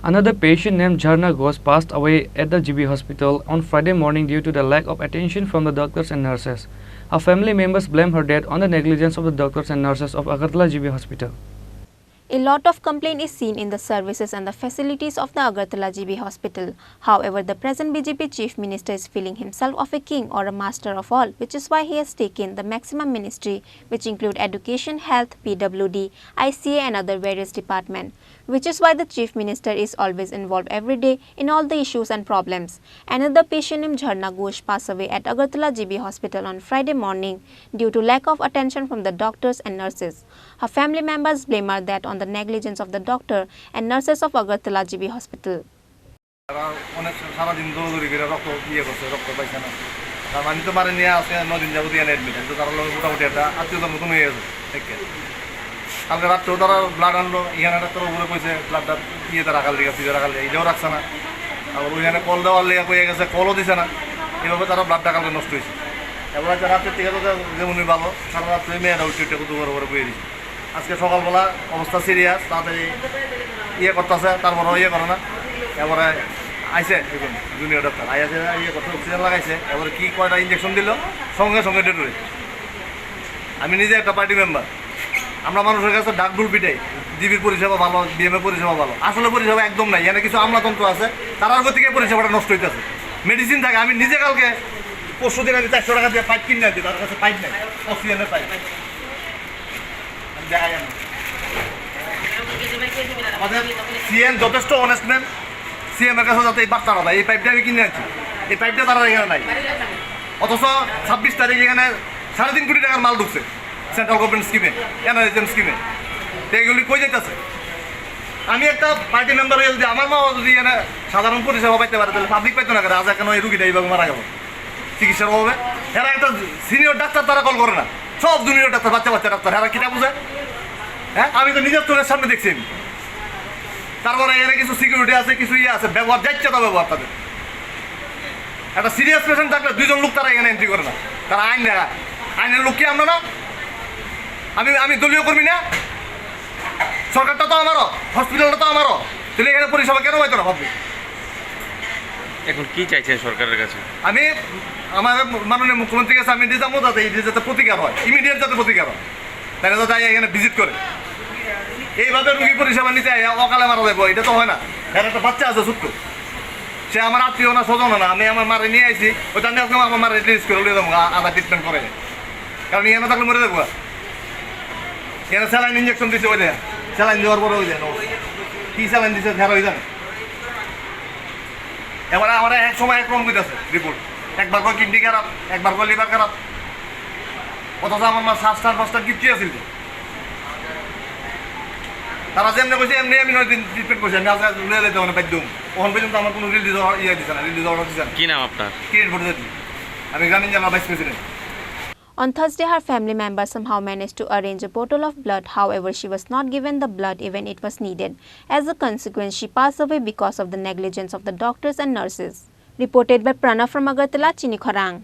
Another patient named Jharna Ghosh passed away at the GB hospital on Friday morning due to the lack of attention from the doctors and nurses. Her family members blame her death on the negligence of the doctors and nurses of Agartala GB hospital. A lot of complaint is seen in the services and the facilities of the Agartala GB hospital. However, the present BJP chief minister is feeling himself of a king or a master of all, which is why he has taken the maximum ministry, which include education, health, PWD, ICA and other various departments, which is why the chief minister is always involved every day in all the issues and problems. Another patient named Jharna Ghosh passed away at Agartala GB hospital on Friday morning due to lack of attention from the doctors and nurses. Her family members blame her that on the negligence of the doctor and nurses of Agartala GB hospital. আজকে সকালবেলা অবস্থা serious তাড়াতাড়ি করতেছে তারপরে করে না এবারে আইসে জুনিয়র ডাক্তার আইসে করতে অক্সিজেন লাগাইছে এবারে কি কয়টা ইঞ্জেকশন দিল সঙ্গে সঙ্গে ডেট হয়েছে। আমি নিজে একটা পার্টি মেম্বার, আমরা মানুষের কাছে ডাকডুল পিটাই জিবির পরিষেবা ভালো, বিএমএ পরিষেবা ভালো, আসলে পরিষেবা একদম নাই। এখানে কিছু আমলাতন্ত্র আছে, তার গতিকে পরিষেবাটা নষ্ট হইতেছে। মেডিসিন থাকে, আমি নিজে কালকে পরশু দিন আমি 400 টাকা দিয়ে পাইপ কিনে আনছি, তার কাছে পাইপ নাই, অক্সিজেনের পাইপ আমাদের সিএম যথেষ্ট অনেস্ট ম্যান, সিএম এর কাছে যাতে এই বার্তাটা দেয়, এই পাইপটা আমি কিনে আনছি, এই পাইপটা তারা এখানে নাই। অথচ 26 তারিখ এখানে 3.5 কোটি টাকার মাল ঢুকছে সেন্ট্রাল গভর্নমেন্ট স্কিমে, এনআরএসএম স্কিমে। তো এগুলি কই যাইতেছে? আমি একটা পার্টি মেম্বার হয়ে যদি আমার মা যদি এখানে সাধারণ পরিষেবা পাইতে পারে তাহলে পাবলিক পাইতো না করে। আজ কেন এই রুগীটা এইভাবে মারা গেল চিকিৎসার অভাবে? এরা একটা সিনিয়র ডাক্তার তারা কল করে না, সব জুনিয়র ডাক্তার, বাচ্চা বাচ্চা ডাক্তার, এরা কিটা বুঝে? হ্যাঁ, আমি তো নিজের চোখের সামনে দেখছি। তারপরে এখানে কিছু সিকিউরিটি আছে, কিছু আছে, ব্যবহার যাচ্ছে তো ব্যবহার তাদের। একটা সিরিয়াস পেশেন্ট থাকলে 2 জন লোক তারা এখানে এন্ট্রি করে না, তারা আইন দেখা। আইনের লোক কি আমরা না? আমি দলীয় কর্মী না? সরকারটা তো আমারও, হসপিটালটা তো আমারও, তাহলে এখানে পরিষেবা কেন পাইতো না ভাববি? এখন কি চাইছে সরকারের কাছে? আমি আমার মাননীয় মুখ্যমন্ত্রীর কাছে আমি যাবো যাতে এই যাতে প্রতিকার হয়, ইমিডিয়েট যাতে প্রতিকার হয়, তাই যাতে এখানে ভিজিট করে। এইভাবে রুগী পরিষেবা নিতে অকালে মারা যাবো, এটা তো হয় না। এর একটা বাচ্চা আছে ছোট্ট, সে আমার আত্মীয় না স্বজন না, আমি আমার মারে নিয়ে আসি, ওইটা আমি আমার মারে রিলিজ করে লিয়ে যাবো আধা ট্রিটমেন্ট করে, কারণ এখানে থাকলে মরে যাবো। এখানে স্যালাইন ইঞ্জেকশন দিচ্ছে, ওই দেয় স্যালাইন দেওয়ার পরে ওই দেয় কি স্যালাইন দিচ্ছে ফের ওই জানে। এবারে আমার এক সময় এক রকম দিতেছে রিপোর্ট, একবার করে কিডনি খারাপ, একবার করে লিভার খারাপ, অথচ আমার মা 7-5টা কিডনি আছিল। তারা যেমনি কইছে এমনি আমি 9 দিন ট্রিটমেন্ট করছি, আমি আজকে লয়ে যেতে মানে বাধ্য। ওখান পর্যন্ত আমার কোনো রিলিজ দিচ্ছে না, রিলিজ অর্ডার দিচ্ছে না। কি নাম আপনার? কিরিট ভোট দিচ্ছি, আমি গ্রামীণ জেলা vice president. On Thursday, her family members somehow managed to arrange a bottle of blood. However, she was not given the blood even it was needed. As a consequence, she passed away because of the negligence of the doctors and nurses. Reported by Pranav from Agartala, Chini Khorang.